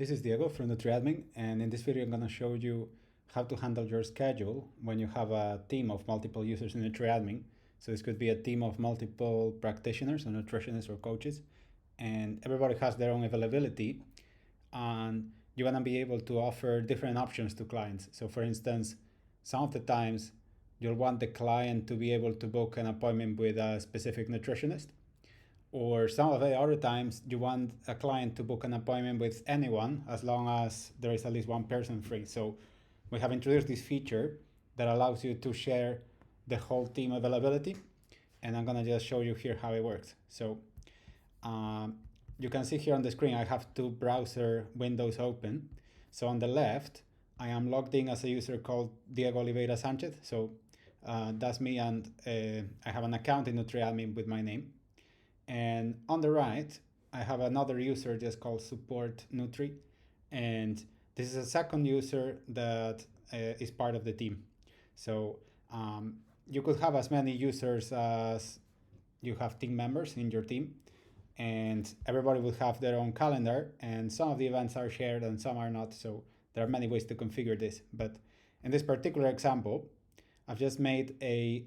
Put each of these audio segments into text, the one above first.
This is Diego from NutriAdmin, and in this video I'm going to show you how to handle your schedule when you have a team of multiple users in NutriAdmin. So this could be a team of multiple practitioners or nutritionists or coaches, and everybody has their own availability, and you want to be able to offer different options to clients. So for instance, some of the times you'll want the client to be able to book an appointment with a specific nutritionist, or some of the other times you want a client to book an appointment with anyone as long as there is at least one person free. So we have introduced this feature that allows you to share the whole team availability, and I'm gonna just show you here how it works. So you can see here on the screen I have two browser windows open. So on the left I am logged in as a user called Diego Oliveira Sanchez. So that's me, and I have an account in NutriAdmin with my name. And on the right, I have another user just called Support Nutri. And this is a second user that is part of the team. So you could have as many users as you have team members in your team. And everybody will have their own calendar. And some of the events are shared and some are not. So there are many ways to configure this. But in this particular example, I've just made a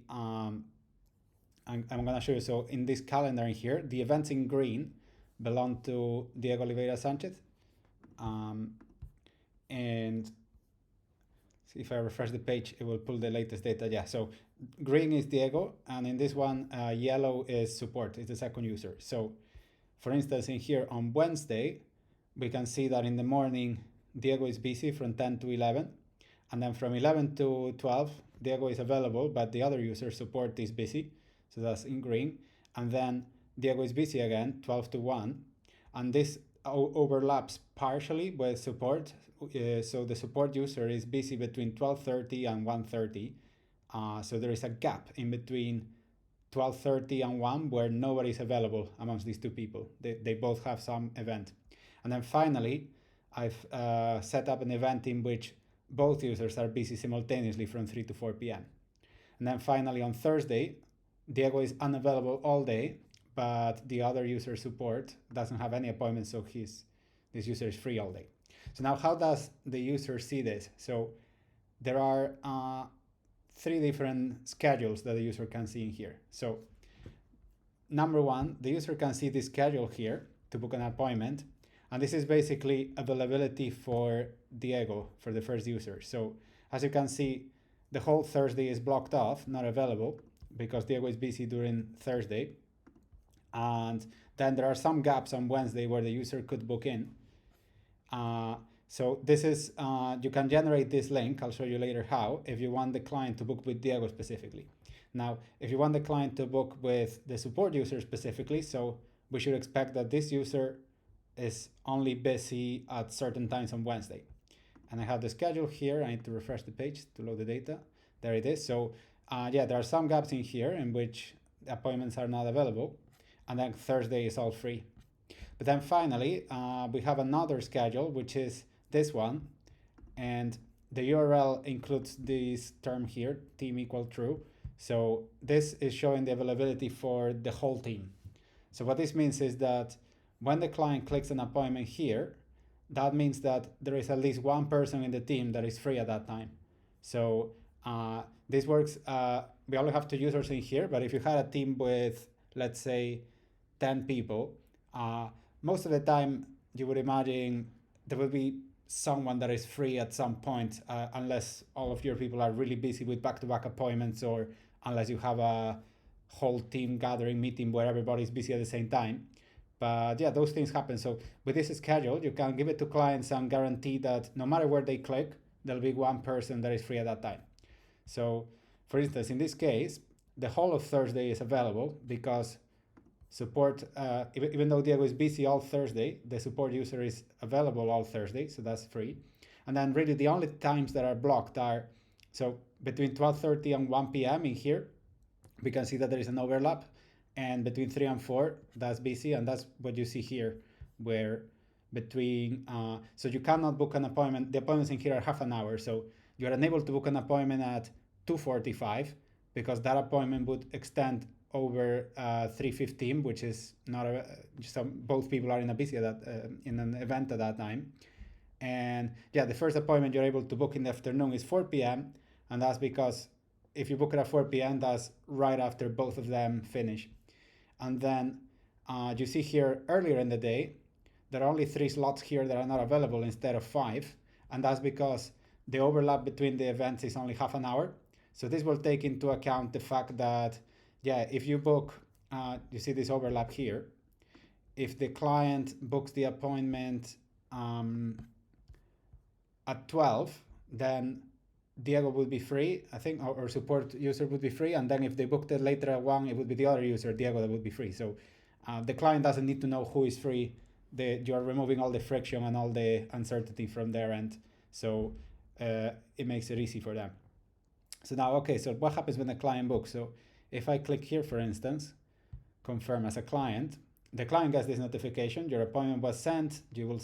I'm going to show you. So in this calendar in here, the events in green belong to Diego Oliveira Sanchez. And if I refresh the page, it will pull the latest data. Yeah, so green is Diego, and in this one, yellow is Support, it's the second user. So for instance, in here on Wednesday, we can see that in the morning, Diego is busy from 10 to 11. And then from 11 to 12, Diego is available, but the other user, Support, is busy. So that's in green. And then Diego is busy again, 12 to 1. And this overlaps partially with Support. So the Support user is busy between 12:30 and 1:30. So there is a gap in between 12:30 and 1 where nobody is available amongst these two people. They both have some event. And then finally, I've set up an event in which both users are busy simultaneously from 3 to 4 p.m. And then finally on Thursday, Diego is unavailable all day, but the other user, Support, doesn't have any appointments, so this user is free all day. So now how does the user see this? So there are three different schedules that the user can see in here. So number one, the user can see the schedule here to book an appointment, and this is basically availability for Diego, for the first user. So as you can see, the whole Thursday is blocked off, not available, because Diego is busy during Thursday. And then there are some gaps on Wednesday where the user could book in. So this is, you can generate this link, I'll show you later how, if you want the client to book with Diego specifically. Now, if you want the client to book with the Support user specifically, so we should expect that this user is only busy at certain times on Wednesday. And I have the schedule here. I need to refresh the page to load the data. There it is. So yeah, there are some gaps in here in which appointments are not available, and then Thursday is all free. But then finally, we have another schedule, which is this one, and the URL includes this term here, team equal true. So this is showing the availability for the whole team. So what this means is that when the client clicks an appointment here, that means that there is at least one person in the team that is free at that time. So this works, we only have two users in here, but if you had a team with, let's say, 10 people, most of the time you would imagine there will be someone that is free at some point, unless all of your people are really busy with back-to-back appointments, or unless you have a whole team gathering meeting where everybody's busy at the same time. But yeah, those things happen. So with this schedule, you can give it to clients and guarantee that no matter where they click, there'll be one person that is free at that time. So for instance, in this case, the whole of Thursday is available because Support, even though Diego is busy all Thursday, the Support user is available all Thursday, so that's free. And then really the only times that are blocked are, so between 12:30 and 1 p.m. in here, we can see that there is an overlap, and between 3 and 4, that's busy, and that's what you see here, where between, so you cannot book an appointment, the appointments in here are half an hour, so you're unable to book an appointment at 2:45, because that appointment would extend over 3:15, which is not both people are in a busy in an event at that time. And yeah, the first appointment you're able to book in the afternoon is 4 p.m. And that's because if you book it at 4 p.m., that's right after both of them finish. And then you see here earlier in the day, there are only 3 slots here that are not available instead of 5. And that's because the overlap between the events is only half an hour. So this will take into account the fact that, yeah, if you book, you see this overlap here. If the client books the appointment at 12, then Diego would be free, I think, or support user would be free. And then if they booked it later at 1, it would be the other user, Diego, that would be free. So the client doesn't need to know who is free. You're removing all the friction and all the uncertainty from their end. So it makes it easy for them. So now, okay, so what happens when the client books? So if I click here, for instance, confirm as a client, the client gets this notification, your appointment was sent, you will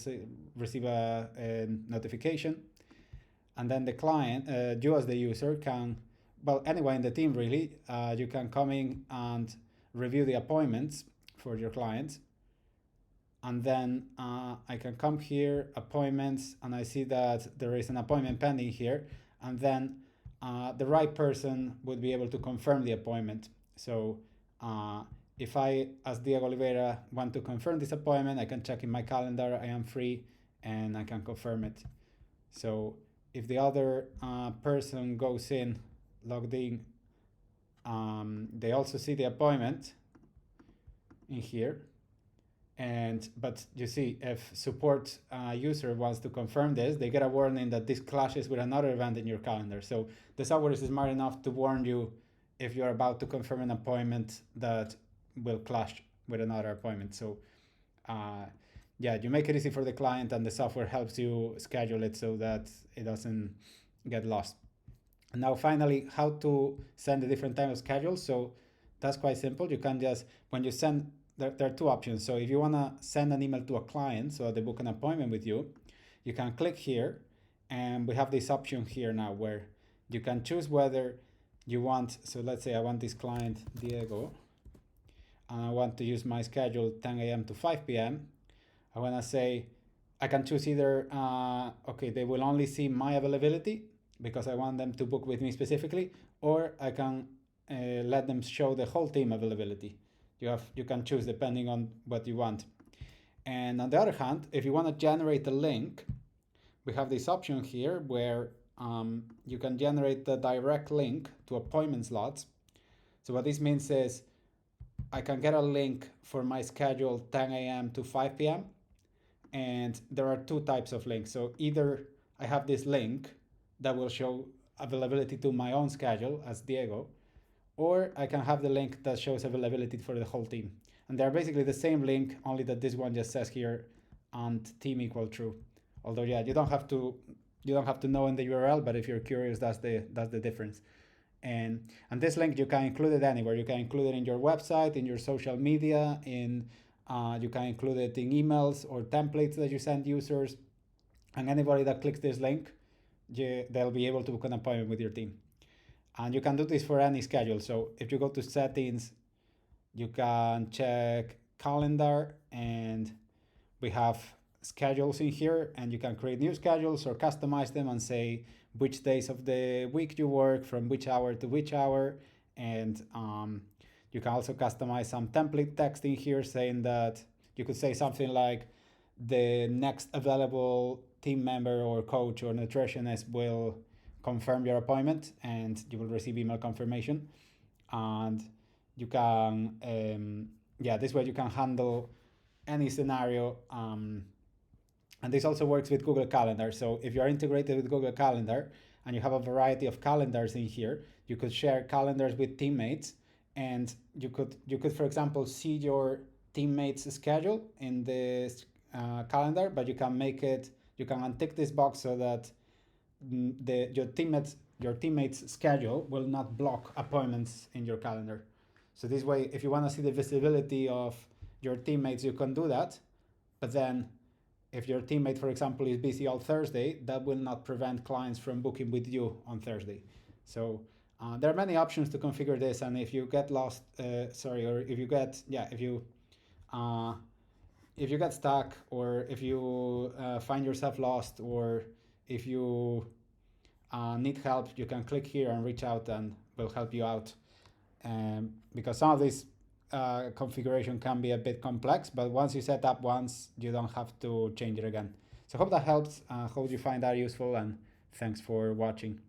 receive a notification. And then the client, you as the user can, well, anyone in the team really, you can come in and review the appointments for your clients. And then I can come here, appointments, and I see that there is an appointment pending here. And then the right person would be able to confirm the appointment. So if I, as Diego Oliveira, want to confirm this appointment, I can check in my calendar, I am free, and I can confirm it. So if the other person goes in, logged in, they also see the appointment in here. But you see, if support user wants to confirm this, they get a warning that this clashes with another event in your calendar. So the software is smart enough to warn you if you're about to confirm an appointment that will clash with another appointment. So yeah, you make it easy for the client, and the software helps you schedule it so that it doesn't get lost. And now finally, how to send the different type of schedules. So that's quite simple. You can just, when you send, there are 2 options. So if you want to send an email to a client so they book an appointment with you, you can click here, and we have this option here now where you can choose whether you want, so let's say I want this client, Diego, and I want to use my schedule 10 a.m. to 5 p.m. I want to say, I can choose either, okay, they will only see my availability because I want them to book with me specifically, or I can let them show the whole team availability. You can choose depending on what you want. And on the other hand, if you want to generate a link, we have this option here where you can generate the direct link to appointment slots. So what this means is I can get a link for my schedule 10 a.m. to 5 p.m. And there are 2 types of links. So either I have this link that will show availability to my own schedule as Diego, or I can have the link that shows availability for the whole team. And they're basically the same link, only that this one just says here and team equal true. Although yeah, you don't have to know in the URL, but if you're curious, that's the difference. And this link you can include it anywhere. You can include it in your website, in your social media, you can include it in emails or templates that you send users. And anybody that clicks this link, they'll be able to book an appointment with your team. And you can do this for any schedule. So if you go to settings, you can check calendar, and we have schedules in here, and you can create new schedules or customize them and say which days of the week you work, from which hour to which hour. And you can also customize some template text in here saying that you could say something like the next available team member or coach or nutritionist will confirm your appointment, and you will receive email confirmation. And you can, this way you can handle any scenario. And this also works with Google Calendar. So if you're integrated with Google Calendar and you have a variety of calendars in here, you could share calendars with teammates, and you could, for example, see your teammates' schedule in this calendar, but you can untick this box so that your teammates' schedule will not block appointments in your calendar. So this way, if you want to see the visibility of your teammates, you can do that. But then if your teammate, for example, is busy all Thursday, that will not prevent clients from booking with you on Thursday. So there are many options to configure this, and if you get lost, if you get stuck, or if you find yourself lost, or if you need help, you can click here and reach out, and we'll help you out. Because some of this configuration can be a bit complex, but once you set up once, you don't have to change it again. So hope that helps. Hope you find that useful, and thanks for watching.